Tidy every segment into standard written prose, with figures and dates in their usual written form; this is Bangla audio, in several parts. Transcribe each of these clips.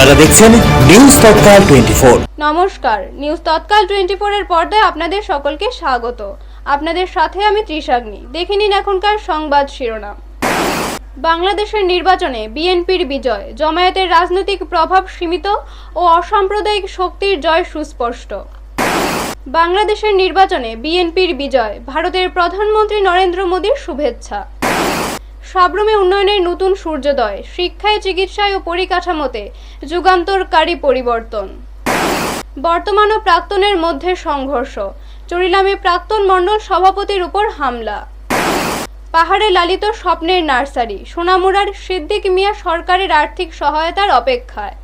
আপনারা দেখছেন নিউজ তৎকাল 24। নমস্কার, নিউজ তৎকাল 24 এর পর্দায় আপনাদের সকলকে স্বাগত। আপনাদের সাথে আমি ত্রিশাগ্নি। দেখে নিন এখনকার সংবাদ শিরোনাম। বাংলাদেশের নির্বাচনে বিএনপির বিজয়, জামায়াতের রাজনৈতিক প্রভাব সীমিত ও অসাম্প্রদায়িক শক্তির জয় সুস্পষ্ট। বাংলাদেশের নির্বাচনে বিএনপির বিজয়, ভারতের প্রধানমন্ত্রী নরেন্দ্র মোদীর শুভেচ্ছা। সাবরুমে উন্নয়নের নতুন সূর্যোদয়, শিক্ষায়, চিকিৎসায় ও পরিকাঠামোতে যুগান্তরকারী পরিবর্তন। বর্তমান ও প্রাক্তনের মধ্যে সংঘর্ষ, চরিলামে প্রাক্তন মণ্ডল সভাপতির উপর হামলা। পাহাড়ে লালিত স্বপ্নের নার্সারি, সোনামুড়ার সিদ্দিক মিয়া সরকারের আর্থিক সহায়তার অপেক্ষায়।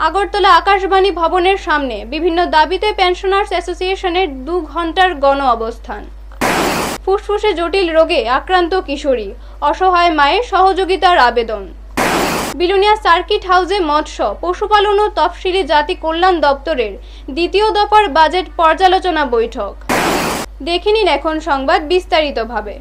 আগরতলা আকাশবাণী ভবনের সামনে বিভিন্ন দাবিতে পেনশনার্স অ্যাসোসিয়েশনের 2 ঘন্টার গণ অবস্থান। ফুসফুসে জটিল রোগে আক্রান্ত কিশোরী, অসহায় মায়ের সহযোগিতার আবেদন। বিলুনিয়া সার্কিট হাউসে মৎস্য, পশুপালন ও তফসিলি জাতি কল্যাণ দপ্তরের 2য় দফার বাজেট পর্যালোচনা বৈঠক। দেখে নিন এখন সংবাদ বিস্তারিতভাবে।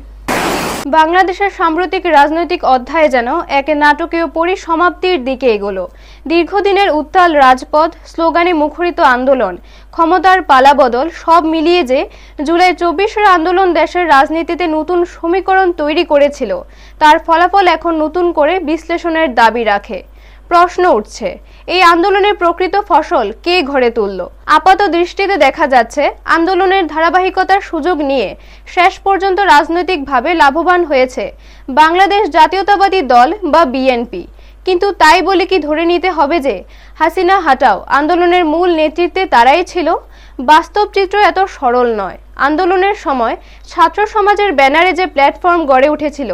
বাংলাদেশের সাম্প্রতিক রাজনৈতিক অধ্যায় যেন এক নাটকীয় পরিসমাপ্তির দিকে এগোলো। দীর্ঘদিনের উত্তাল রাজপথ, স্লোগানে মুখরিত আন্দোলন, ক্ষমতার পালাবদল সব মিলিয়ে যে জুলাই 24-এর আন্দোলন দেশের রাজনীতিতে নতুন সমীকরণ তৈরি করেছিল, তার ফলাফল এখন নতুন করে বিশ্লেষণের দাবি রাখে। প্রশ্ন উঠছে, এই আন্দোলনের প্রকৃত ফসল কে ঘরে তুলল? আপাত দৃষ্টিতে দেখা যাচ্ছে আন্দোলনের ধারাবাহিকতার সুযোগ নিয়ে শেষ পর্যন্ত রাজনৈতিকভাবে লাভবান হয়েছে বাংলাদেশ জাতীয়তাবাদী দল বা বিএনপি। কিন্তু তাই বলে কি ধরে নিতে হবে যে হাসিনা হাটাও আন্দোলনের মূল নেতৃত্বে তারাই ছিল? বাস্তব চিত্র এত সরল নয়। আন্দোলনের সময় ছাত্র সমাজের ব্যানারে যে প্ল্যাটফর্ম গড়ে উঠেছিল,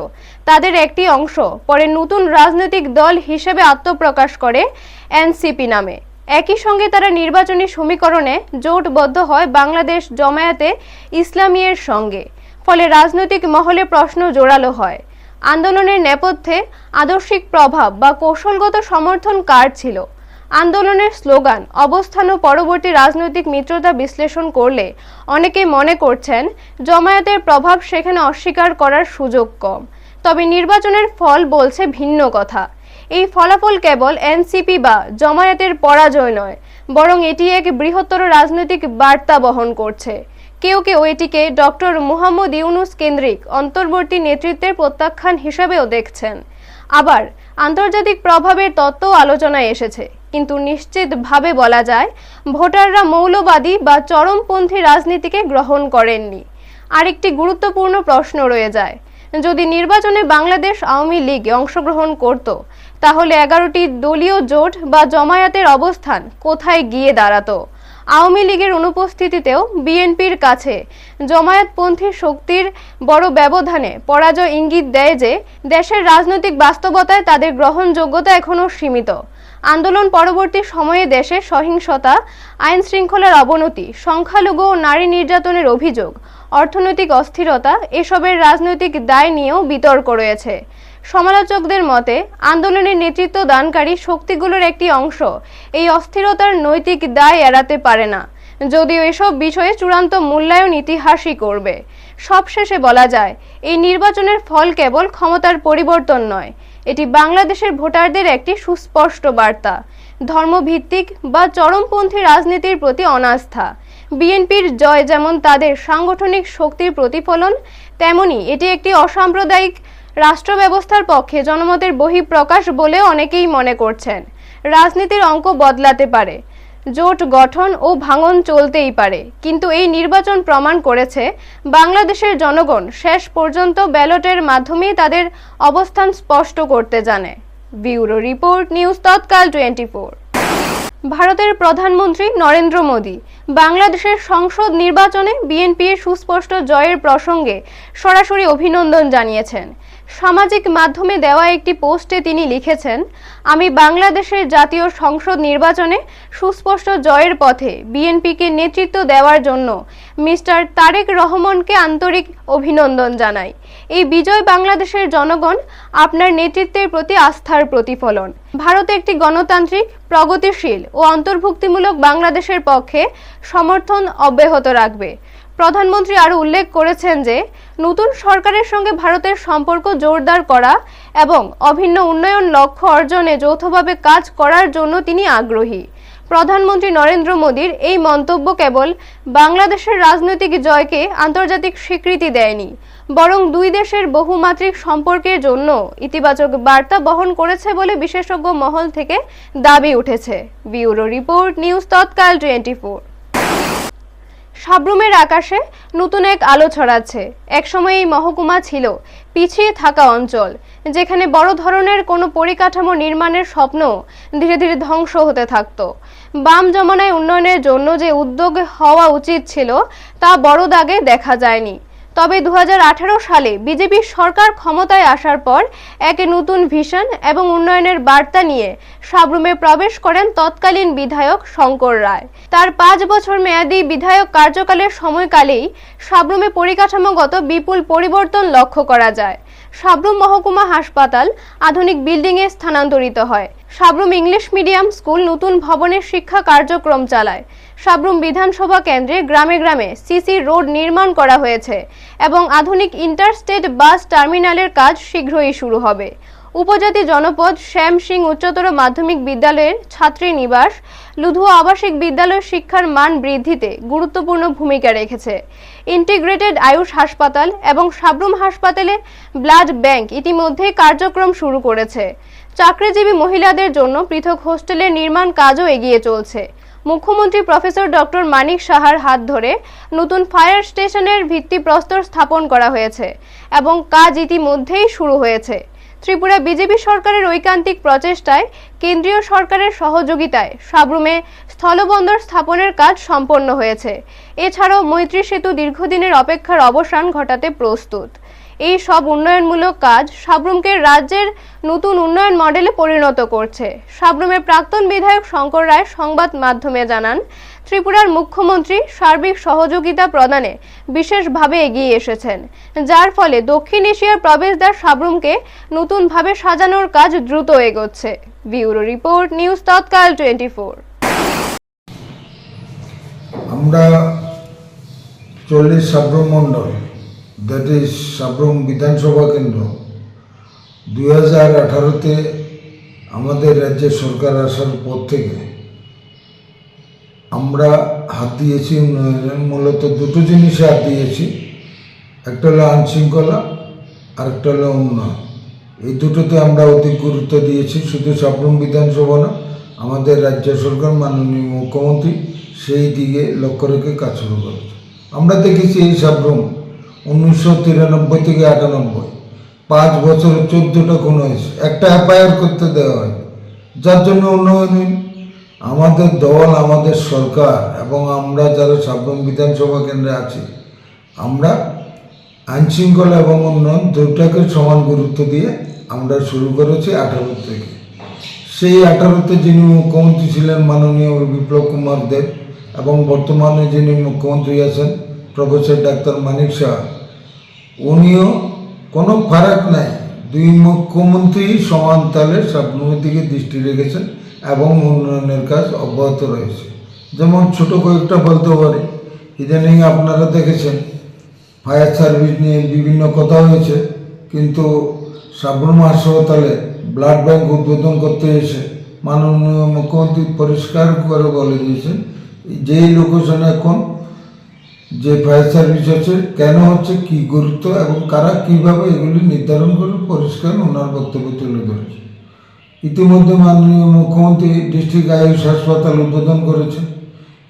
তাদের একটি অংশ পরে নতুন রাজনৈতিক দল হিসেবে আত্মপ্রকাশ করে এনসিপি নামে। একই সঙ্গে তারা নির্বাচনী সমীকরণে জোটবদ্ধ হয় বাংলাদেশ জামায়াতে ইসলামীর সঙ্গে। ফলে রাজনৈতিক মহলে প্রশ্ন জোরালো হয়, আন্দোলনের নেপথ্যে আদর্শিক প্রভাব বা কৌশলগত সমর্থন কার ছিল? আন্দোলনের স্লোগান, অবস্থান ও পরবর্তী রাজনৈতিক মিত্রতা বিশ্লেষণ করলে অনেকে মনে করছেন জামায়াতের প্রভাব সেখানে অস্বীকার করার সুযোগ কম। তবে নির্বাচনের ফল বলছে ভিন্ন কথা। এই ফলাফল কেবল এনসিপি বা জামায়াতের পরাজয় নয়, বরং এটি এক বৃহত্তর রাজনৈতিক বার্তা বহন করছে। কেউ কেউ এটিকে ডক্টর মুহাম্মদ ইউনুস কেন্দ্রিক অন্তর্বর্তী নেতৃত্বের প্রত্যাখ্যান হিসেবেও দেখছেন। আবার আন্তর্জাতিক প্রভাবের তত্ত্ব আলোচনায় এসেছে, কিন্তু নিশ্চিতভাবে বলা যায় ভোটাররা মৌলবাদী বা চরমপন্থী রাজনীতিকে গ্রহণ করেননি। আরেকটি গুরুত্বপূর্ণ প্রশ্ন রয়ে যায়, যদি নির্বাচনে বাংলাদেশ আওয়ামী লীগ অংশগ্রহণ করত, তাহলে 11টি দলীয় জোট বা জামায়াতের অবস্থান কোথায় গিয়ে দাঁড়াতো? আওয়ামী লীগের অনুপস্থিতিতেও বিএনপির কাছে জামায়াতপন্থী শক্তির বড় ব্যবধানে পরাজয় ইঙ্গিত দেয় যে দেশের রাজনৈতিক বাস্তবতায় তাদের গ্রহণযোগ্যতা এখনও সীমিত। আন্দোলন পরবর্তী সময়ে দেশে সহিংসতা, আইন শৃঙ্খলার অবনতি, সংখ্যালঘু ও নারী নির্যাতনের অভিযোগ, অর্থনৈতিক অস্থিরতা, এসবের রাজনৈতিক দায় নিয়েও বিতর্ক রয়েছে। সমালোচকদের মতে আন্দোলনের নেতৃত্ব দানকারী শক্তিগুলোর একটি অংশ এই অস্থিরতার নৈতিক দায় এড়াতে পারে না, যদিও এসব বিষয়ে চূড়ান্ত মূল্যায়ন ইতিহাসই করবে। সবশেষে বলা যায়, এই নির্বাচনের ফল কেবল ক্ষমতার পরিবর্তন নয়, এটি বাংলাদেশের ভোটারদের একটি সুস্পষ্ট বার্তা। ধর্মভিত্তিক বা চরমপন্থী রাজনীতির প্রতি অনাস্থা। বিএনপির জয় যেমন তাদের সাংগঠনিক শক্তির প্রতিফলন, তেমনি এটি একটি অসাম্প্রদায়িক রাষ্ট্র ব্যবস্থার পক্ষে জনমতের বহিঃপ্রকাশ বলেও অনেকেই মনে করছেন। রাজনীতির অঙ্ক বদলাতে পারে, জোট গঠন ও ভাঙন চলতেই পারে, কিন্তু এই নির্বাচন প্রমাণ করেছে বাংলাদেশের জনগণ শেষ পর্যন্ত ব্যালটের মাধ্যমেই তাদের অবস্থান স্পষ্ট করতে জানে। ব্যুরো রিপোর্ট, নিউজ তৎকাল 24। ভারতের প্রধানমন্ত্রী নরেন্দ্র মোদী বাংলাদেশের সংসদ নির্বাচনে বিএনপির সুস্পষ্ট জয়ের প্রসঙ্গে সরাসরি অভিনন্দন জানিয়েছেন। সামাজিক মাধ্যমে দেওয়া একটি পোস্টে তিনি লিখেছেন, আমি বাংলাদেশের জাতীয় সংসদ নির্বাচনে সুস্পষ্ট জয়ের পথে বিএনপিকে নেতৃত্ব দেওয়ার জন্য মিস্টার তারেক রহমানকে আন্তরিক অভিনন্দন জানাই। এই বিজয় বাংলাদেশের জনগণ আপনার নেতৃত্বের প্রতি আস্থার প্রতিফলন। ভারত একটি গণতান্ত্রিক, প্রগতিশীল ও অন্তর্ভুক্তিমূলক বাংলাদেশের পক্ষে সমর্থন অব্যাহত রাখবে। প্রধানমন্ত্রী আরও উল্লেখ করেছেন যে নতুন সরকারের সঙ্গে ভারতের সম্পর্ক জোরদার করা এবং অভিন্ন উন্নয়ন লক্ষ্য অর্জনে যৌথভাবে কাজ করার জন্য তিনি আগ্রহী। প্রধানমন্ত্রী নরেন্দ্র মোদীর এই মন্তব্য কেবল বাংলাদেশের রাজনৈতিক জয়কে আন্তর্জাতিক স্বীকৃতি দেয়নি, বরং দুই দেশের বহুমাত্রিক সম্পর্কের জন্য ইতিবাচক বার্তা বহন করেছে বলে বিশেষজ্ঞ মহল থেকে দাবি উঠেছে। ব্যুরো রিপোর্ট, নিউজ তৎকাল 24। সাব্রুমের আকাশে নতুন এক আলো ছড়াচ্ছে। একসময় এই মহকুমা ছিল পিছিয়ে থাকা অঞ্চল, যেখানে বড় ধরনের কোনো পরিকাঠামো নির্মাণের স্বপ্ন ধীরে ধীরে ধ্বংস হতে থাকত। বাম জমানায় উন্নয়নের জন্য যে উদ্যোগ হওয়া উচিত ছিল তা বড় দাগে দেখা যায়নি। তবে 2018 সালে বিজেপি সরকার ক্ষমতায় আসার পর এক নতুন ভিশন এবং উন্নয়নের বার্তা নিয়ে সাব্রুমে প্রবেশ করেন তৎকালীন বিধায়ক শঙ্কর রায়। তার 5 বছর মেয়াদী বিধায়ক কার্যকালের সময়কালেই সাব্রুমে পরিকাঠামোগত বিপুল পরিবর্তন লক্ষ্য করা যায়। সাব্রুম মহকুমা হাসপাতাল আধুনিক বিল্ডিংয়ে স্থানান্তরিত হয়। সাব্রুম ইংলিশ মিডিয়াম স্কুল নতুন ভবনের শিক্ষা কার্যক্রম চালায়। সাব্রুম বিধানসভা কেন্দ্রে গ্রামে গ্রামে সিসি রোড নির্মাণ করা হয়েছে এবং আধুনিক ইন্টারস্টেট বাস টার্মিনালের কাজ শীঘ্রই শুরু হবে। উপজাতি জনপদ শ্যাম সিং উচ্চতর মাধ্যমিক বিদ্যালয়ের ছাত্রী নিবাস লুধুয়া আবাসিক বিদ্যালয় শিক্ষার মান বৃদ্ধিতে গুরুত্বপূর্ণ ভূমিকা রেখেছে। ইন্টিগ্রেটেড আয়ুষ হাসপাতাল এবং সাব্রুম হাসপাতালে ব্লাড ব্যাংক ইতিমধ্যে কার্যক্রম শুরু করেছে। চাকরিজীবী মহিলাদের জন্য পৃথক হোস্টেলের নির্মাণ কাজও এগিয়ে চলছে। মুখ্যমন্ত্রী প্রফেসর ডক্টর মানিক সাহার হাত ধরে নতুন ফায়ার স্টেশনের ভিত্তিপ্রস্তর স্থাপন করা হয়েছে এবং কাজ ইতিমধ্যেই শুরু হয়েছে। ত্রিপুরা বিজেপি সরকারের ঐকান্তিক প্রচেষ্টায় কেন্দ্রীয় সরকারের সহযোগিতায় সাব্রুমে স্থলবন্দর স্থাপনের কাজ সম্পন্ন হয়েছে। এছাড়াও মৈত্রী সেতু দীর্ঘদিনের অপেক্ষার অবসান ঘটাতে প্রস্তুত। এই সব উন্নয়নমূলক কাজ সাব্রুমকে রাজ্যের নতুন উন্নয়ন মডেলে পরিণত করছে। সাব্রুমের প্রাক্তন বিধায়ক শঙ্কর রায় সংবাদ মাধ্যমে জানান, ত্রিপুরার মুখ্যমন্ত্রী সার্বিক সহযোগিতা প্রদানে বিশেষভাবে এগিয়ে এসেছেন, যার ফলে দক্ষিণ এশিয়ার প্রবেশদ্বার সাব্রুমকে নতুনভাবে সাজানোর কাজ দ্রুত এগোচ্ছে। ব্যুরো রিপোর্ট, নিউজ তৎকাল 24। আমরা 40 সাব্রুম মণ্ডল, দ্যাট ইজ সাব্রুম বিধানসভা কেন্দ্র 2018-তে আমাদের রাজ্যের সরকার আসার পর থেকে আমরা হাত দিয়েছি উন্নয়নে। মূলত দুটো জিনিসে হাত দিয়েছি, একটা হলো আইনশৃঙ্খলা আর একটা হলো উন্নয়ন। এই দুটোতে আমরা অধিক গুরুত্ব দিয়েছি। শুধু সাব্রুম বিধানসভা না, আমাদের রাজ্য সরকার মাননীয় মুখ্যমন্ত্রী সেই দিকে লক্ষ্য রেখে কাজ শুরু করেছে। আমরা দেখেছি এই সাব্রুম 1993 থেকে 98 5 বছরে 14টা খুন হয়েছে, একটা এফআইআর করতে দেওয়া হয়, যার জন্য উন্নয়ন। আমাদের দল, আমাদের সরকার এবং আমরা যারা সাব্রুম বিধানসভা কেন্দ্রে আছি, আমরা আইনশৃঙ্খলা এবং উন্নয়ন দুটাকে সমান গুরুত্ব দিয়ে আমরা শুরু করেছি 18 থেকে। সেই 18-তে যিনি মুখ্যমন্ত্রী ছিলেন মাননীয় বিপ্লব কুমার দেব এবং বর্তমানে যিনি মুখ্যমন্ত্রী আছেন প্রফেসর ডাক্তার মানিক সাহা, উনিও কোনো ফারাক নাই, দুই মুখ্যমন্ত্রী সমান তালে সাব্রুমের দিকে দৃষ্টি রেখেছেন এবং উন্নয়নের কাজ অব্যাহত রয়েছে। যেমন ছোট কয়েকটা বলতে পারি, ইদানিং আপনারা দেখেছেন ফায়ার সার্ভিস নিয়ে বিভিন্ন কথা হয়েছে, কিন্তু সাব্রুম হাসপাতালে ব্লাড ব্যাংক উদ্বোধন করতে এসে মাননীয় মুখ্যমন্ত্রী পরিষ্কার করে বলে দিয়েছেন যেই লোকেশনে এখন যে ফায়ার সার্ভিস হচ্ছে, কেন হচ্ছে, কী গুরুত্ব এবং কারা কীভাবে এগুলি নির্ধারণ করে পরিষ্কার ওনার বক্তব্য তুলে ধরেছে। ইতিমধ্যে মাননীয় মুখ্যমন্ত্রী ডিস্ট্রিক্ট আয়ুষ হাসপাতাল উদ্বোধন করেছে।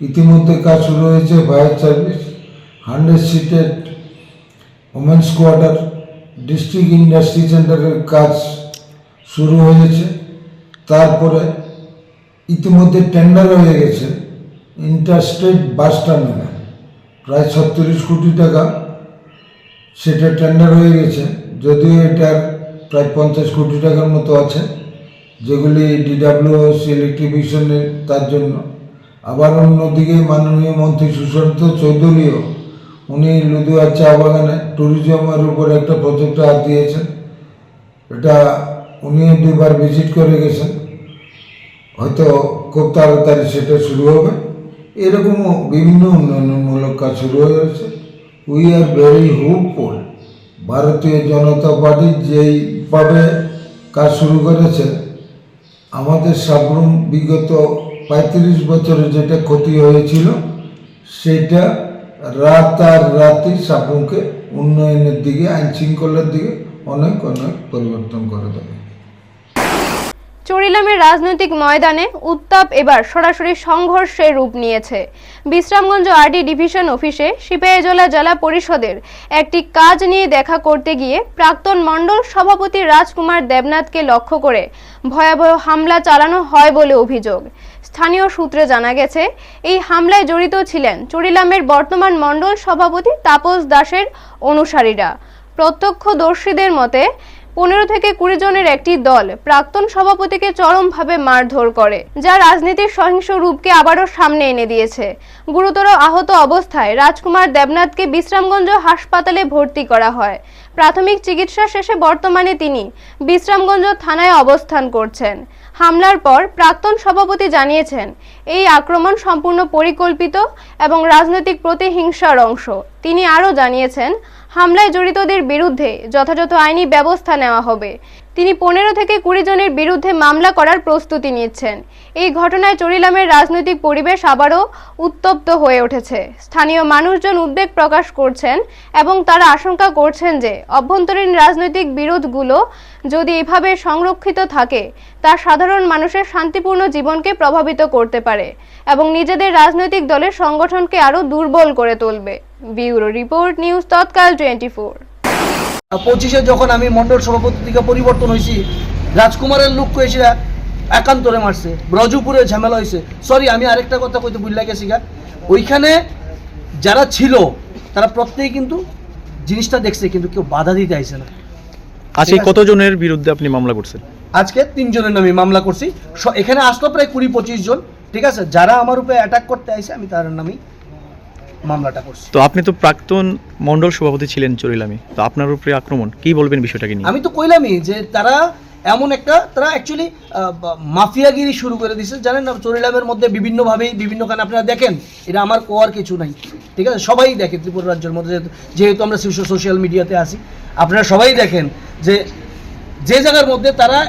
ইতিমধ্যে কাজ শুরু হয়েছে fire service, 100 seated women's quarter, district industry সেন্টারের কাজ শুরু হয়েছে। তারপরে ইতিমধ্যে টেন্ডার হয়ে গেছে ইন্টারস্টেট বাস টার্মিনাল, প্রায় 37 কোটি টাকা সেটা টেন্ডার হয়ে গেছে, যদিও এটার প্রায় 50 কোটি টাকার মতো আছে, যেগুলি ডিডাব্লিউএসি ইলেকট্রিফিকেশনের তার জন্য। আবার অন্যদিকে মাননীয় মন্ত্রী সুশান্ত চৌধুরীও উনি লুধুয়া চা বাগানে ট্যুরিজমের উপর একটা প্রজেক্টে হাত দিয়েছেন। এটা উনিও 2বার ভিজিট করে গেছেন, হয়তো খুব তাড়াতাড়ি সেটা শুরু হবে। এরকমও বিভিন্ন উন্নয়নমূলক কাজ শুরু হয়েছে। We are very hopeful. ভারতীয় জনতা পার্টি যেইভাবে কাজ শুরু করেছে, আমাদের সাবরুম বিগত 35 বছরে যেটা ক্ষতি হয়েছিল সেটা রাত আর রাতই সাবরুমকে উন্নয়নের দিকে, আইন শৃঙ্খলার দিকে অনেক অনেক পরিবর্তন করে দেবে। চরিলামের রাজনৈতিক ময়দানে উত্তাপ এবার সরাসরি সংঘর্ষের রূপ নিয়েছে। বিশ্রামগঞ্জ আরডি ডিভিশন অফিসে সিপাহীজলা জেলা পরিষদের একটি কাজ নিয়ে দেখা করতে গিয়ে প্রাক্তন মণ্ডল সভাপতি রাজকুমার দেবনাথকে লক্ষ্য করে ভয়াবহ হামলা চালানো হয় বলে অভিযোগ। স্থানীয় সূত্রে জানা গেছে, এই হামলায় জড়িত ছিলেন চরিলামের বর্তমান মণ্ডল সভাপতি তাপস দাসের অনুসারীরা। প্রত্যক্ষদর্শীদের মতে 15 থেকে 20 জনের একটি দল প্রাক্তন সভাপতিকে চরমভাবে মারধর করে, যা রাজনীতির সহিংস রূপকে আবারও সামনে এনে দিয়েছে। গুরুতর আহত অবস্থায় রাজকুমার দেবনাথকে বিশ্রামগঞ্জ হাসপাতালে ভর্তি করা হয়। প্রাথমিক চিকিৎসা শেষে বর্তমানে তিনি বিশ্রামগঞ্জ থানায় অবস্থান করছেন। হামলার পর প্রাক্তন সভাপতি জানিয়েছেন, এই আক্রমণ সম্পূর্ণ পরিকল্পিত এবং রাজনৈতিক প্রতিহিংসার অংশ। তিনি আরও জানিয়েছেন, হামলায় জড়িতদের বিরুদ্ধে যথাযথ আইনি ব্যবস্থা নেওয়া হবে। তিনি 15 থেকে 20 জনের বিরুদ্ধে মামলা করার প্রস্তুতি নিচ্ছেন। এই ঘটনায় চরিলামের রাজনৈতিক পরিবেশ আবারও উত্তপ্ত হয়ে উঠেছে। স্থানীয় মানুষজন উদ্বেগ প্রকাশ করছেন এবং তারা আশঙ্কা করছেন যে অভ্যন্তরীণ রাজনৈতিক বিরোধগুলো যদি এভাবে সংরক্ষিত থাকে, তা সাধারণ মানুষের শান্তিপূর্ণ জীবনকে প্রভাবিত করতে পারে এবং নিজেদের রাজনৈতিক দলের সংগঠনকে আরও দুর্বল করে তুলবে। ব্যুরো রিপোর্ট, নিউজ তৎকাল 24। 25-এ যখন আমি মন্ডল সভাপতি থেকে পরিবর্তন হয়েছি, রাজকুমারের লোক এসে একান্তরে মারছে, ব্রজপুরে ঝামেলা হয়েছে। সরি, আমি আরেকটা কথা কইতে ভুল গেছি গা, ওইখানে যারা ছিল তারা প্রত্যেকেই কিন্তু জিনিসটা দেখছে, কিন্তু কেউ বাধা দিতে আইছে না। আজকে কতজনের বিরুদ্ধে আপনি মামলা করছেন? আজকে 3 জনের নামে মামলা করছি। এখানে আসলো প্রায় 20-25 জন, ঠিক আছে। যারা আমার উপরে অ্যাটাক করতে আইছে আমি তার নামেই মামলাটা করছি। তো আপনি তো প্রাক্তন মণ্ডল সভাপতি ছিলেন চরিলামে, তো আপনার উপরে আক্রমণ, কি বলবেন বিষয়টাকে নিয়ে? আমি তো কইলামই যে তারা এমন একটা, তারা অ্যাকচুয়ালি মাফিয়াগিরি শুরু করে দিছে, জানেন না। চরিলামের মধ্যে বিভিন্নভাবেই বিভিন্নখানে আপনারা দেখেন, এটা আমার কোয়ার কিছু নাই, ঠিক আছে। সবাই দেখে ত্রিপুরা রাজ্যের মধ্যে, যেহেতু আমরা সোশ্যাল মিডিয়াতে আসি, আপনারা সবাই দেখেন যে যে জায়গার মধ্যে তারা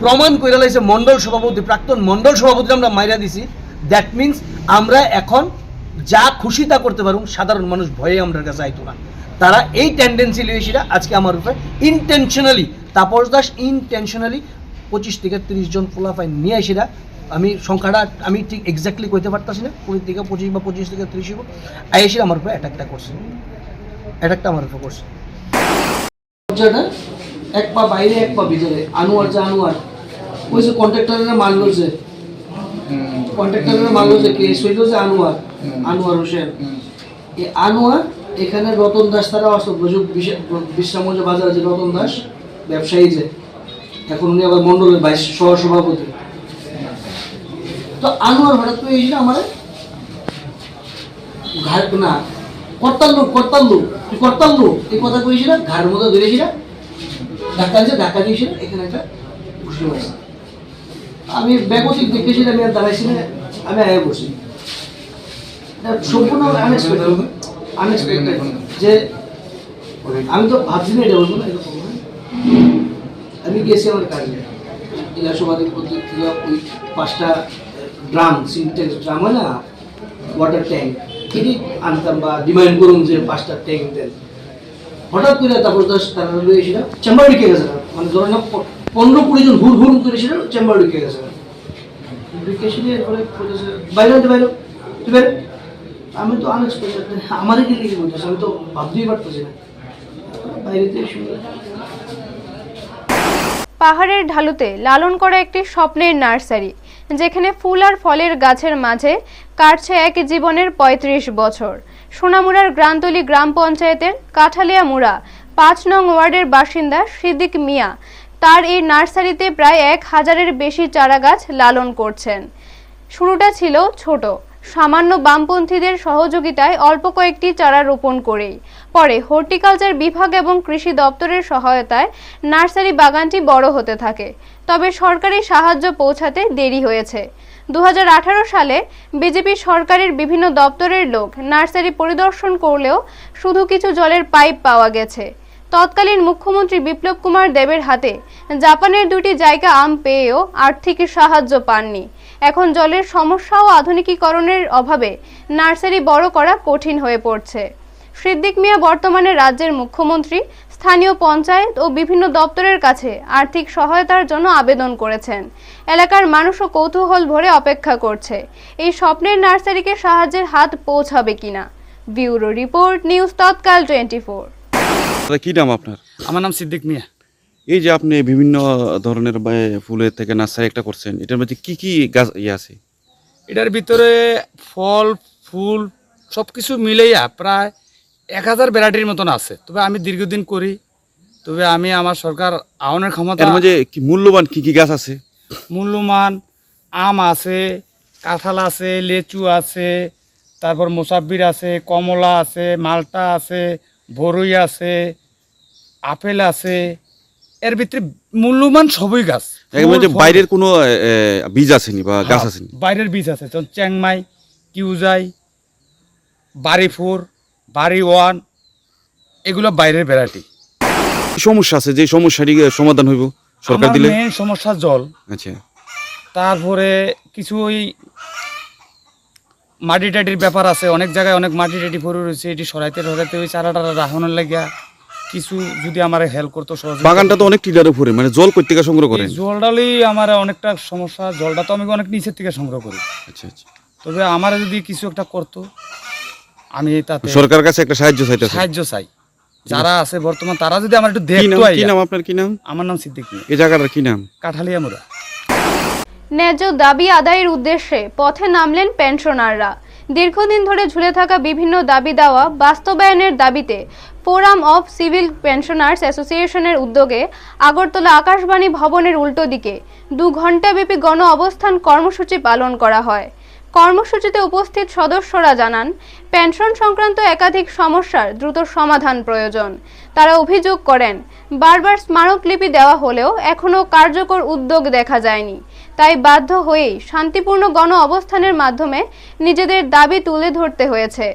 প্রমাণ করে লাইছে মণ্ডল সভাপতি, প্রাক্তন মণ্ডল সভাপতি আমরা মাইরা দিছি। দ্যাট মিনস আমরা এখন যা খুশি তা করতে পারুম, সাধারণ মানুষ ভয়ে আমরা কাছে আইতো না। তারা এই টেন্ডেন্সি লিয়েছিরা আজকে আমার উপরে ইনটেনশনালি, তাপস দাস ইনটেনশনালি 25 থেকে 30 জন পোলাফাই নিয়ে আসিরা, আমি সংখ্যাটা আমি ঠিক এক্স্যাক্টলি কইতে পারতাছি না, 20 থেকে 25 বা 25 থেকে 30 আইসিরা আমার উপরে অ্যাটাকটা করছে, অ্যাটাকটা আমার উপরে করছে। এক পা বাইরে এক পা ভিতরে, আনোয়ার যে আনোয়ার ওই যে কন্ট্রাক্টরেরা মারলো, যে কন্ট্রাক্টরেরা মারলো, যে কেস হইল যে আনোয়ার, আনোয়ার হোসেন। এই আনোয়ার এখানে রতন দাস তারা আসতো, বিশ্রামগঞ্জ বাজারে যে রতন দাস ব্যবসায়ী, যে এখন উনি আবার মন্ডলের ভাইস সহসভাপতি। তো আনোয়ার হঠাৎ করে এসে আমার ঘাট না কর্তার লোক তুই কর্তার লোক এই কথা কইছিল, ঘাড়ের মধ্যে ধরেছিল, ধাক্কা দিয়েছিল, এখানে একটা ঘুষি মারছে। আমি ব্যাগতিক দেখেছিলাম, আমি আর দাঁড়াইছি না, আমি আগে বসি। সম্পূর্ণ আনএক্সপেক্টেড, যে আমি তো ভাবছি না এটা বলবো না। আমি গেছি আমার কাজে, ইলাসবাদের পত্রিকা, ওই 5টা ড্রাম, সিনটেক্স ড্রাম হয় না, ওয়াটার ট্যাঙ্ক, এটি আনতাম বা ডিমান্ড করুন যে 5টা ট্যাঙ্ক দেন। হঠাৎ করে তারপর তারা লইয়েছিল, চেম্বার ঢুকে গেছে, মানে ধরেন 15-20 জন হুড় করেছিল, চেম্বার ঢুকে গেছে। ঢুকেছিল, এরপরে বাইরে তুই বাইরে। আমি তো আনএক্সপেক্টেড, আমারই কি লিখে বলতেছে, আমি তো ভাবতেই পারতেছি না, বাইরেতে শুনে। পাহাড়ের ঢালুতে লালন করা একটি স্বপ্নের নার্সারি, যেখানে ফুল আর ফলের গাছের মাঝে কাটছে এক জীবনের 35 বছর। সোনামুড়ার গ্রান্তলি গ্রাম পঞ্চায়েতের কাঠালিয়া মুড়া 5 নং ওয়ার্ডের বাসিন্দা সিদ্দিক মিয়া তার এই নার্সারিতে প্রায় 1000-এর বেশি চারা গাছ লালন করছেন। শুরুটা ছিল ছোট, সামান্য বামপন্থীদের সহযোগিতায় অল্প কয়েকটি চারা রোপণ করেই। পরে হর্টিকালচার বিভাগ এবং কৃষি দপ্তরের সহায়তায় নার্সারি বাগানটি বড় হতে থাকে, তবে সরকারি সাহায্য পৌঁছাতে দেরি হয়েছে। সালে বিজেপি সরকারের বিভিন্ন দপ্তরের লোক নার্সারি পরিদর্শন করলেও শুধু কিছু জলের পাইপ পাওয়া গেছে। তৎকালীন মুখ্যমন্ত্রী বিপ্লব কুমার দেবের হাতে জাপানের 2টি জায়গা আম পেয়েও আর্থিক সাহায্য পাননি। এখন জলের সমস্যা ও আধুনিকীকরণের অভাবে নার্সারি বড় করা কঠিন হয়ে পড়ছে। সিদ্দিক মিয়া বর্তমানে রাজ্যের মুখ্যমন্ত্রী, স্থানীয় পঞ্চায়েত ও বিভিন্ন দপ্তরের কাছে আর্থিক সহায়তার জন্য আবেদন করেছেন। এলাকার মানুষও কৌতূহল ভরে অপেক্ষা করছে এই স্বপ্নের নার্সারিকে সাহায্যের হাত পৌঁছাবে কিনা। ব্যুরো রিপোর্ট, নিউজ তৎকাল 24। কি নাম আপনার? আমার নাম সিদ্দিক মিয়া। এই যে আপনি বিভিন্ন ধরনের ফুলের থেকে নার্সারি একটা করছেন, এটার মধ্যে কি কি গাছ আছে? এটার ভিতরে ফল ফুল সব কিছু মিলেইয়া প্রায় 1000 ভ্যারাইটির মতন আছে। তবে আমি দীর্ঘদিন করি, তবে আমি আমার সরকার আহ্বানের ক্ষমতা। এর মধ্যে কি মূল্যবান কি কি গাছ আছে? মূল্যমান আম আছে, কাঁঠাল আছে, লেচু আছে, তারপর মোসাব্বির আছে, কমলা আছে, মালটা আছে, বরই আছে, আপেল আছে। এর ভিতরে মূল্যমান সবই গাছ। এর মধ্যে বাইরের কোনো বীজ আসেনি বা গাছ আসেনি? বাইরের বীজ আছে, যেমন চ্যাংমাই, কিউজাই, বাড়িফোর, বাড়ি ওয়ান, এগুলো বাইরের ভ্যারাইটি। সমস্যা আছে, যে সমস্যাটি সমাধান হইব সরকার দিলে? মেন সমস্যা জল। আচ্ছা, তারপরে কিছু ওই মাটি টাটির ব্যাপার আছে, অনেক জায়গায় অনেক মাটি টাটি পড়ে রয়েছে, এটি সরাইতে ওই চারাটা রাখানোর লাগিয়া কিছু যদি আমার হেল্প করতো। বাগানটা তো অনেক টিলার উপরে, মানে জল কই থেকে সংগ্রহ করেন? জলডালেই আমার অনেকটা সমস্যা, জলটা তো আমি অনেক নিচের থেকে সংগ্রহ করি। আচ্ছা আচ্ছা। তবে আমার যদি কিছু একটা করতো, আমি তাতে সরকারের কাছে একটা সাহায্য চাই। যারা আছে বর্তমান তারা যদি আমার একটু দেখতো। কি নাম আপনার? কি নাম? আমার নাম সিদ্দিক মিয়া। এই জায়গাটার কি নাম? কাঠালিয়া মোড়া। ন্যায্য দাবি আদায়ের উদ্দেশ্যে পথে নামলেন পেনশনাররা। দীর্ঘদিন ধরে ঝুলে থাকা বিভিন্ন দাবি দেওয়া বাস্তবায়নের দাবিতে ফোরাম অফ সিভিল পেনশনার্স অ্যাসোসিয়েশনের উদ্যোগে আগরতলা আকাশবাণী ভবনের উল্টো দিকে 2 ঘণ্টাব্যাপী গণ অবস্থান কর্মসূচি পালন করা হয়। কর্মসূচিতে উপস্থিত সদস্যরা জানান, পেনশন সংক্রান্ত একাধিক সমস্যার দ্রুত সমাধান প্রয়োজন। তারা অভিযোগ করেন, বারবার স্মারকলিপি দেওয়া হলেও এখনও কার্যকর উদ্যোগ দেখা যায়নি। তাই বাধ্য হয়েই শান্তিপূর্ণ গণ অবস্থানের মাধ্যমে নিজেদের দাবি তুলে ধরতে হয়েছে।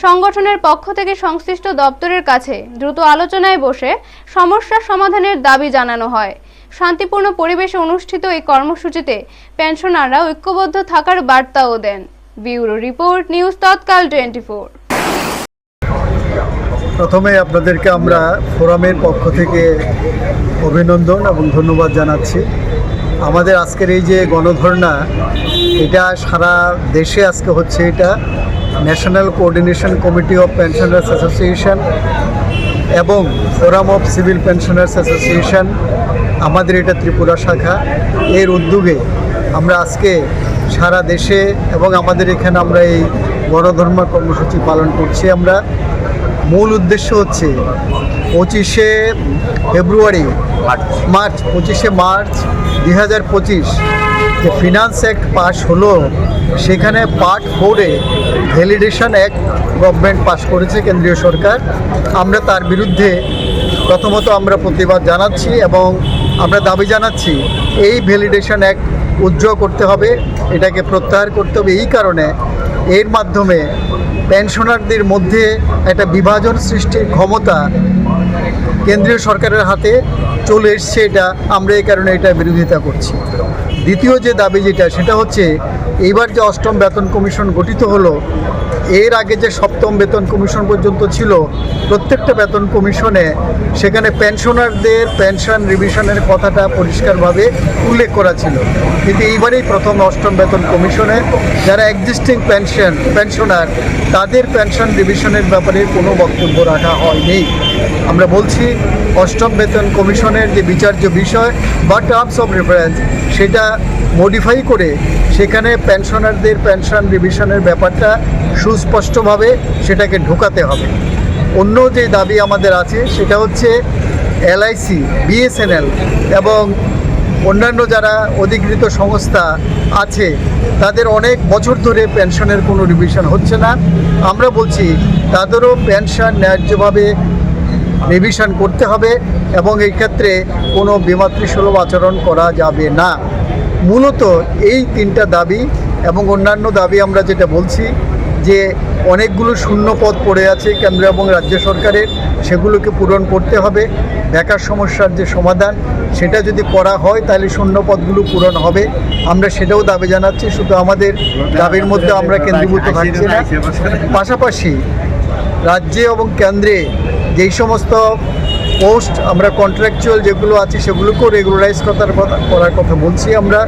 সংগঠনের পক্ষ থেকে সংশ্লিষ্ট দপ্তরের কাছে দ্রুত আলোচনায় বসে সমস্যা সমাধানের দাবি জানানো হয়। শান্তিপূর্ণ পরিবেশে অনুষ্ঠিত এই কর্মসূচিতে পেনশনাররা ঐক্যবদ্ধ থাকার বার্তাও দেন। ব্যুরো রিপোর্ট, নিউজ তৎকাল 24। প্রথমে আপনাদেরকে আমরা ফোরামের পক্ষ থেকে অভিনন্দন এবং ধন্যবাদ জানাচ্ছি। আমাদের আজকের এই যে গণধর্ণা, এটা সারা দেশে আজকে হচ্ছে। এটা national coordination committee of pensioners association এবং forum of civil pensioners association, আমাদের এটা ত্রিপুরা শাখা, এর উদ্যোগে আমরা আজকে সারা দেশে এবং আমাদের এখানে আমরা এই গণধর্ণা কর্মসূচি পালন করছি। আমরা মূল উদ্দেশ্য হচ্ছে 25শে মার্চ 2025 যে ফিনান্স অ্যাক্ট পাস হলো, সেখানে পার্ট 4-এ ভ্যালিডেশন অ্যাক্ট গভর্নমেন্ট পাস করেছে, কেন্দ্রীয় সরকার। আমরা তার বিরুদ্ধে প্রথমত আমরা প্রতিবাদ জানাচ্ছি এবং আমরা দাবি জানাচ্ছি এই ভ্যালিডেশন অ্যাক্ট উজ্জ্বল করতে হবে, এটাকে প্রত্যাহার করতে হবে। এই কারণে এর মাধ্যমে পেনশনারদের মধ্যে একটা বিভাজন সৃষ্টির ক্ষমতা কেন্দ্রীয় সরকারের হাতে চলে এসছে। এটা আমরা এই কারণে এটা বিরোধিতা করছি। দ্বিতীয় যে দাবি যেটা, সেটা হচ্ছে এইবার যে 8ম বেতন কমিশন গঠিত হলো, এর আগে যে 7ম বেতন কমিশন পর্যন্ত ছিল, প্রত্যেকটা বেতন কমিশনে সেখানে পেনশনারদের পেনশন রিভিশনের কথাটা পরিষ্কারভাবে উল্লেখ করা ছিল। কিন্তু এইবারেই প্রথম 8ম বেতন কমিশনে যারা এক্সিস্টিং পেনশনার, তাদের পেনশন রিভিশনের ব্যাপারে কোনো বক্তব্য রাখা হয়নি। আমরা বলছি 8ম বেতন কমিশনের যে বিচার্য বিষয় বা টার্মস অফ রেফারেন্স, সেটা মডিফাই করে সেখানে পেনশনারদের পেনশন রিভিশনের ব্যাপারটা সুস্পষ্টভাবে সেটাকে ঢোকাতে হবে। অন্য যে দাবি আমাদের আছে সেটা হচ্ছে LIC, BSNL এবং অন্যান্য যারা অধিকৃত সংস্থা আছে, তাদের অনেক বছর ধরে পেনশনের কোনো রিভিশন হচ্ছে না। আমরা বলছি তাদেরও পেনশন ন্যায্যভাবে রিভিশন করতে হবে এবং এই ক্ষেত্রে কোনো বিমাতৃসুলভ আচরণ করা যাবে না। মূলত এই তিনটা দাবি এবং অন্যান্য দাবি আমরা যেটা বলছি যে অনেকগুলো শূন্য পদ পড়ে আছে কেন্দ্র এবং রাজ্য সরকারের, সেগুলোকে পূরণ করতে হবে। বেকার সমস্যার যে সমাধান সেটা যদি করা হয় তাহলে শূন্য পদগুলো পূরণ হবে। আমরা সেটাও দাবি জানাচ্ছি, শুধু আমাদের দাবির মধ্যে আমরা কেন্দ্রীভূত থাকছি না, পাশাপাশি রাজ্যে এবং কেন্দ্রে যেই সমস্ত পোস্ট আমরা কন্ট্রাকচুয়াল যেগুলো আছে সেগুলোকেও রেগুলারাইজ করার কথা বলছি। আমরা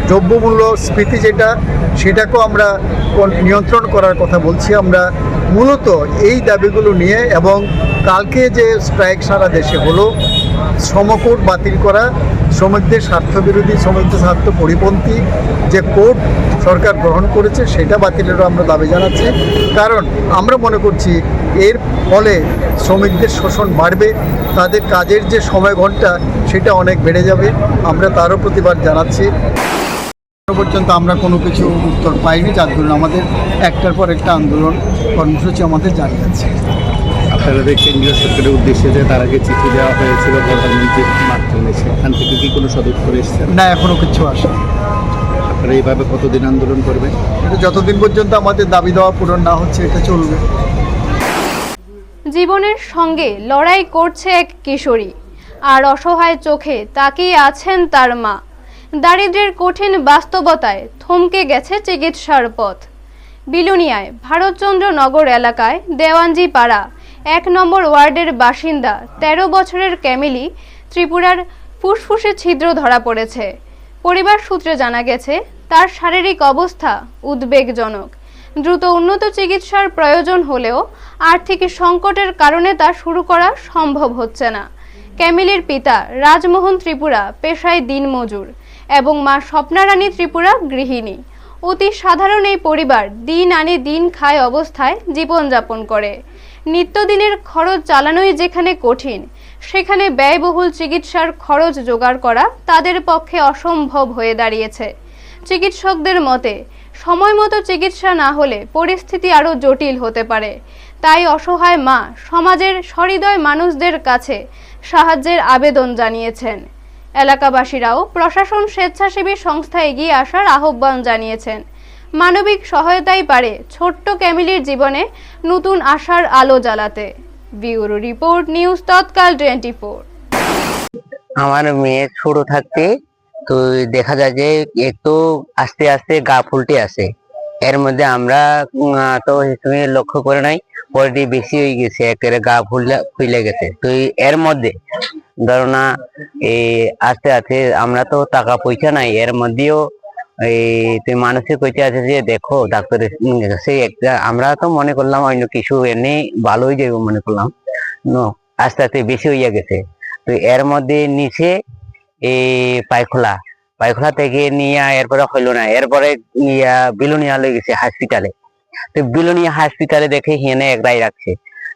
দ্রব্যমূল্য স্ফীতি সেটাকেও আমরা নিয়ন্ত্রণ করার কথা বলছি। আমরা মূলত এই দাবিগুলো নিয়ে, এবং কালকে যে স্ট্রাইক সারা দেশে হলো, শ্রমকোড বাতিল করা, শ্রমিকদের স্বার্থবিরোধী, শ্রমিকদের স্বার্থ পরিপন্থী যে কোড সরকার গ্রহণ করেছে সেটা বাতিলেরও আমরা দাবি জানাচ্ছি। কারণ আমরা মনে করছি এর ফলে শ্রমিকদের শোষণ বাড়বে, তাদের কাজের যে সময় ঘন্টা সেটা অনেক বেড়ে যাবে। আমরা তারও প্রতিবাদ জানাচ্ছি। এখনো পর্যন্ত আমরা কোনো কিছু উত্তর পাইনি, যার জন্য আমাদের একটার পর একটা আন্দোলন কর্মসূচি আমাদের জারি আছে। আপনাদের কেন্দ্রীয় সরকারের উদ্দেশ্যে যে তার আগে চিঠি দেওয়া হয়েছিল প্রধানমন্ত্রীর মাধ্যমে, সেখান থেকে কি কোনো সদস্য এসেছে? না, এখনও কিছু আসে। আপনারা এইভাবে কতদিন আন্দোলন করবেন? এটা যতদিন পর্যন্ত আমাদের দাবি দেওয়া পূরণ না হচ্ছে এটা চলবে। জীবনের সঙ্গে লড়াই করছে এক কিশোরী, আর অসহায় চোখে তাকিয়ে আছেন তার মা। দারিদ্র্যের কঠিন বাস্তবতায় থমকে গেছে চিকিৎসার পথ। বিলোনিয়ায় ভারতচন্দ্র নগর এলাকায় দেওয়ানজি পাড়া 1 নম্বর ওয়ার্ডের বাসিন্দা 13 বছরের ক্যামিলি ত্রিপুরার ফুসফুসে ছিদ্র ধরা পড়েছে। পরিবার সূত্রে জানা গেছে তার শারীরিক অবস্থা উদ্বেগজনক। দ্রুত উন্নত চিকিৎসার প্রয়োজন হলেও আর্থিক সংকটের কারণে তা শুরু করা সম্ভব হচ্ছে না। ক্যামিলির পিতা রাজমোহন ত্রিপুরা পেশায় দিনমজুর এবং মা স্বপ্নারানী ত্রিপুরা গৃহিণী। অতি সাধারণ এই পরিবার দিন আনে দিন খায় অবস্থায় জীবনযাপন করে। নিত্যদিনের খরচ চালানোই যেখানে কঠিন, সেখানে ব্যয়বহুল চিকিৎসার খরচ জোগাড় করা তাদের পক্ষে অসম্ভব হয়ে দাঁড়িয়েছে। চিকিৎসকদের মতে সময় মতো চিকিৎসা না হলে পরিস্থিতি আরও জটিল হতে পারে। তাই অসহায় মা সমাজের সহৃদয় মানুষদের কাছে সাহায্যের আবেদন জানিয়েছেন। এলাকাবাসীরাও প্রশাসন, স্বেচ্ছাসেবী সংস্থা এগিয়ে আসার আহ্বান জানিয়েছেন। মানবিক সহায়তাই পারে ছোট্ট ক্যামিলির জীবনে নতুন আশার আলো জ্বালাতে। ব্যুরো রিপোর্ট, নিউজ তৎকাল 24। আমার মেয়ে ছোট থাকতে তো দেখা যায় যে একটু আস্তে আস্তে গা ফুলতে আসে। এর মধ্যে আমরা তো হিসেবে লক্ষ্য করে নাই, পরে বেশি হয়ে গেছে, একেবারে গা ফুলে গেছে। তো এর মধ্যে ধরো না এই আস্তে আস্তে আমরা তো টাকা পয়সা নাই, এর মধ্যেও এই তুই মানুষে কইতে আছে যে দেখো ডাক্তারের কাছে একটা, আমরা তো মনে করলাম অন্য কিছু এমনি ভালো হয়ে যাবে মনে করলাম, আস্তে আস্তে বেশি হইয়া গেছে। তো এর মধ্যে নিচে এই পায়খোলা থেকে নিয়ে এরপরে হইলো না, এরপরে বিলোনিয়া লয়ে গেছে হসপিটালে। তো বিলোনিয়া হসপিটালে দেখে হিয়ানে একটাই রাখছে,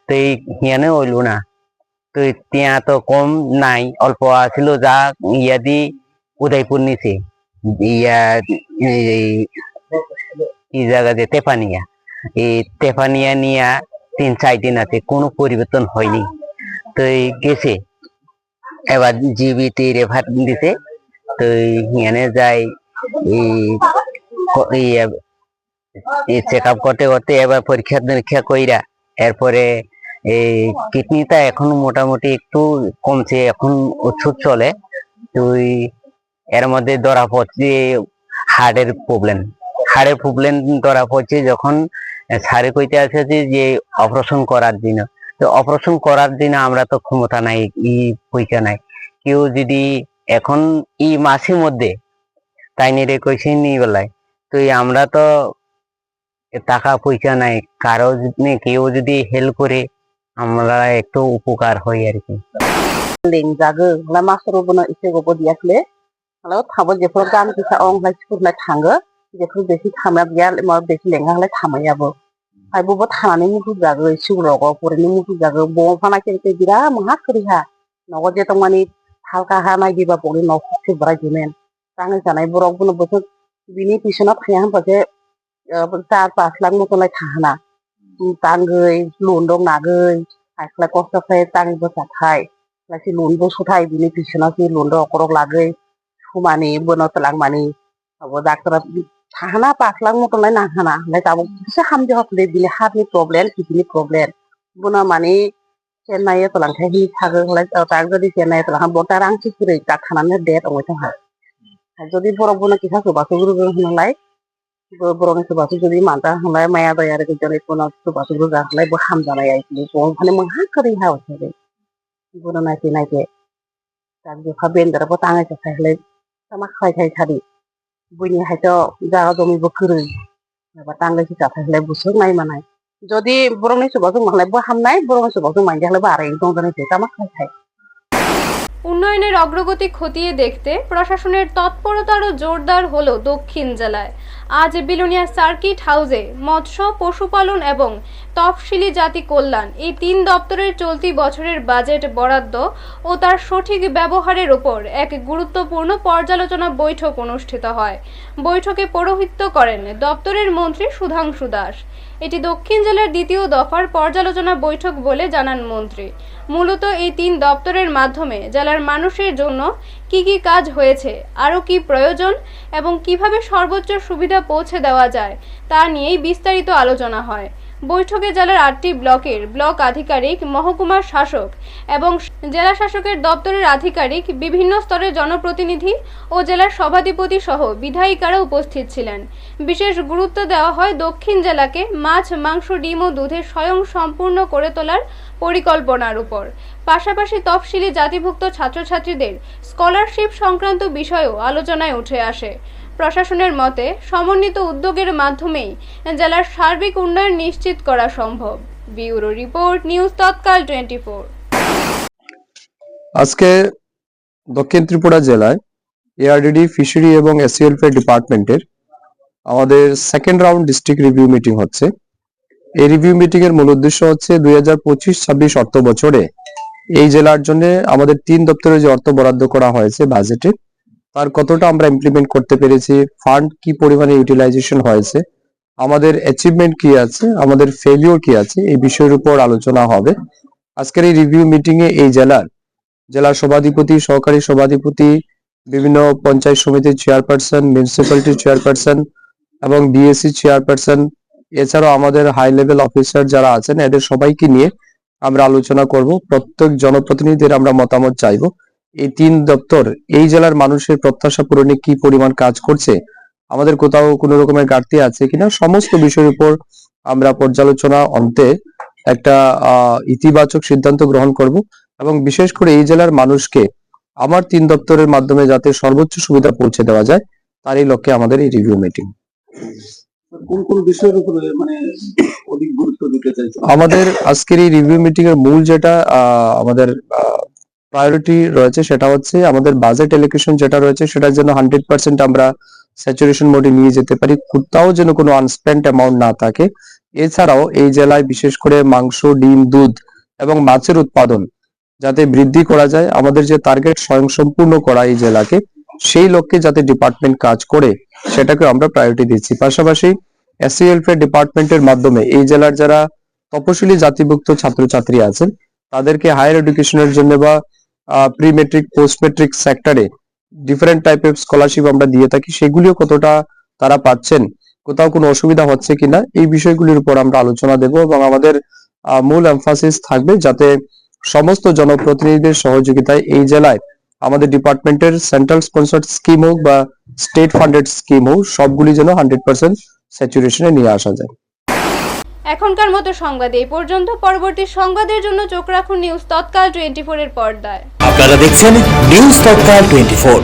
তো এই হিয়ানে হইলো না। তো তিয়া তো কম নাই, অল্প আছিল, যা ইয়া দি উদয়পুর নিছে এই জায়গা যে তেপানিয়া, এই তেপানিয়া নিয়া 3-4 দিন আছে, কোনো পরিবর্তন হয়নি। তো গেছে, এবার জিবিটি রেফার দিছে। তো হিয়ানে যাই চেক আপ করতে করতে এবার পরীক্ষা কইরা এরপরে এই কিডনিটা এখন মোটামুটি একটু কমছে, এখন ওষুধ চলে। তুই এর মধ্যে ধরা পড়ছে হার্টের প্রবলেম ধরা পড়ছে। যখন সারে কইতে আছে যে অপারেশন করার দিন, তো অপারেশন করার দিন আমরা তো ক্ষমতা নাই, পয়সা নাই। কেউ যদি এখন এই মাসের মধ্যে তাই নিয়ে কইছে নি বেলায়, তো আমরা তো টাকা পয়সা নাই, কারো কেউ যদি হেল্প করে আমরা একটু উপকার হয় আর কি। लेंजागो ला मास्टरबोनो इसे गबो दियाखले हलो थाबो जेफोर गान किसा अं ला स्कुल ला थांगो जेफोर बेसि थामा गया मा बेसि लेंगा ला थामायाबो फायबो थानानै मुखु जागो सुरगो पुरनि मुखु जागो बो फाना केते बिरा महा करिहा नगो जे तंमानि हालका हा नागिबा बनि नखु बराय दिमेन तांग जानाय बरक बुनो बोथो बिनि पिसना थाया हमबाजे 4-5 लाख मतो ला थाहाना तांगै लोन दं नागै आखला कष्ट फाय तांग बसाथाय लासि लोन बो सथाय बिनि पिसना जे लोन दं करक लागै सुमानि बोनो तलांमानि अब डाक्टर थाना 5 लाख मटनलाय नांखाना लाय दाबो बिसा हामदे हफले बिनि हार्टनि प्रब्लेम किडनि प्रब्लेम बुना माने चेन्नाइ तो लांखाय हि थागो लाय ताक जदि चेन्नाइ तो लांखा बटा रांचि पुरै डाक्टारानो डेट अङै थाहा जदि बरफ बुना किसा सोबासो गुरु होनलाय बरफनि सोबासो जदि मानता होनलाय माया दय आरो जदि बुना सोबासो गुरु जाखलाय बो हामजानाय आइसलि बो माने मंहा करै हा होथे बुना नायते ताक जोखा बेन्दरबो ताङै थाखायलाय sama खाय थारि बुनि हायथ जागा जमी बो करै माबा तांगै थाखायलाय बुसुक नाय मानाय যদি বরংনি সুবাসু মাহলাই বো হামনাই বরং সুবাসু মাইজাহলে বা আরে একদম জানে যেটা আমার খাই উন্নয়নের অগ্রগতি খতিয়ে দেখতে প্রশাসনের তৎপরতা আরও জোরদার হলো দক্ষিণ জেলায়। আজ বিলোনিয়া সার্কিট হাউসে মৎস্য, পশুপালন এবং তফসিলি জাতি কল্যাণ এই 3 দপ্তরের চলতি বছরের বাজেট বরাদ্দ ও তার সঠিক ব্যবহারের উপর এক গুরুত্বপূর্ণ পর্যালোচনা বৈঠক অনুষ্ঠিত হয়। বৈঠকে পৌরোহিত্য করেন দপ্তরের মন্ত্রী সুধাংশু দাস। এটি দক্ষিণ জেলার দ্বিতীয় দফার পর্যালোচনা বৈঠক বলে জানান মন্ত্রী। মূলত এই 3 দপ্তরের মাধ্যমে জেলার মানুষের জন্য কি কি কাজ হয়েছে, আরও কি প্রয়োজন এবং কিভাবে সর্বোচ্চ সুবিধা পৌঁছে দেওয়া যায় তা নিয়েই বিস্তারিত আলোচনা হয়। বৈঠকে জেলার 8টি ব্লকের ব্লক আধিকারিক, মহকুমার শাসক এবং জেলা শাসকের দপ্তরের আধিকারিক, বিভিন্ন স্তরের জনপ্রতিনিধি ও জেলার সভাধিপতি সহ বিধায়িকারা উপস্থিত ছিলেন। বিশেষ গুরুত্ব দেওয়া হয় দক্ষিণ জেলাকে মাছ, মাংস, ডিম ও দুধে স্বয়ং সম্পূর্ণ করে তোলার পরিকল্পনার উপর। পাশাপাশি তফসিলি জাতিভুক্ত ছাত্রছাত্রীদের স্কলারশিপ সংক্রান্ত বিষয়েও আলোচনায় উঠে আসে। প্রশাসনের মতে সমন্বিত উদ্যোগের মাধ্যমেই জেলার সার্বিক উন্নয়ন নিশ্চিত করা সম্ভব। ব্যুরো রিপোর্ট, নিউজ তৎকাল 24। আজকে দক্ষিণ ত্রিপুরা জেলায় এআরডিডি, ফিশারি এবং এসিওয়েলফেয়ার ডিপার্টমেন্টের আমাদের second round district review meeting হচ্ছে। এই রিভিউ মিটিং এর মূল উদ্দেশ্য হচ্ছে 2025-26 অর্থ বছরে এই জেলার জন্য আমাদের 3 দপ্তরে যে অর্থ বরাদ্দ করা হয়েছে বাজেটে, তার কতটা আমরা ইমপ্লিমেন্ট করতে পেরেছি, ফান্ড কি পরিমাণে ইউটিলাইজেশন হয়েছে, আমাদের অ্যাচিভমেন্ট কি আছে, আমাদের ফেলিওর কি আছে, এই বিষয়ের উপর আলোচনা হবে। আজকের এই রিভিউ মিটিং এ এই জেলার সভাধিপতি, সহকারী সভাধিপতি, বিভিন্ন পঞ্চায়েত সমিতির চেয়ারপারসন, মিউনিসিপ্যালিটির চেয়ারপারসন এবং বিএসসি চেয়ারপারসন, এছাড়াও আমাদের হাই লেভেল অফিসার যারা আছেন, এদের সবাইকে নিয়ে আমরা আলোচনা করব। প্রত্যেক জনপ্রতিনিধিদের আমরা মতামত চাইবো এই 3 দপ্তর এই জেলার মানুষের প্রত্যাশা পূরণে কি পরিমাণ কাজ করছে, আমাদের কোথাও কোনো রকমের ঘাটতি আছে কিনা, সমস্ত বিষয়ের উপর আমরা পর্যালোচনা অন্তে একটা ইতিবাচক সিদ্ধান্ত গ্রহণ করব এবং বিশেষ করে এই জেলার মানুষকে আমার 3 দপ্তরের মাধ্যমে যাতে সর্বোচ্চ সুবিধা পৌঁছে দেওয়া যায়, তার এই লক্ষ্যে আমাদের এই রিভিউ মিটিং। কোন কোন বিষয়ের উপরে মানে অধিক গুরুত্ব দিতে চাইছেন? আমাদের আজকের এই রিভিউ মিটিং এর মূল যেটা আমাদের প্রায়োরিটি রয়েছে সেটা হচ্ছে আমাদের বাজেট এলোকেশন যেটা রয়েছে সেটার জন্য 100% আমরা স্যাচুরেশন মোডে নিয়ে যেতে পারি, কোথাও যেন কোনো আনস্পেন্ট অ্যামাউন্ট না থাকে। এছাড়াও এই জেলায় বিশেষ করে মাংস, ডিম, দুধ এবং মাছের উৎপাদন যাতে বৃদ্ধি করা যায়, আমাদের যে টার্গেট স্বয়ংসম্পূর্ণ করা এই জেলাকে, সেই লক্ষ্যে যাতে ডিপার্টমেন্ট কাজ করে সেটাকে আমরা প্রায়োরিটি দিচ্ছি। পাশাপাশি এসসি ওয়েলফেয়ার ডিপার্টমেন্টের মাধ্যমে এই জেলার যারা তপশিলি জাতিভুক্ত ছাত্রছাত্রী আছেন তাদেরকে হায়ার এডুকেশনের জন্য বা প্রি মেট্রিক, পোস্ট মেট্রিক সেক্টরে ডিফারেন্ট টাইপের স্কলারশিপ আমরা দিয়ে থাকি, সেগুলিও কতটা তারা পাচ্ছেন, কোথাও কোনো অসুবিধা হচ্ছে কিনা, এই বিষয়গুলির উপর আমরা আলোচনা দেব এবং আমাদের মূল এমফাসিস থাকবে যাতে সমস্ত জনপ্রতিনিধিদের সহযোগিতায় এই জেলায় আমাদের ডিপার্টমেন্টের সেন্ট্রাল স্পন্সর্ড স্কিম হোক বা স্টেট ফান্ডেড স্কিম হোক, সবগুলি যেন 100% স্যাচুরেশনে নিয়ে আসা যায়। এখনকার মতো সংবাদ এই পর্যন্ত। পরবর্তী সংবাদের জন্য চোখ রাখুন নিউজ তৎকাল 24 এর পর্দায়। আপনারা দেখছেন নিউজ তৎকাল 24।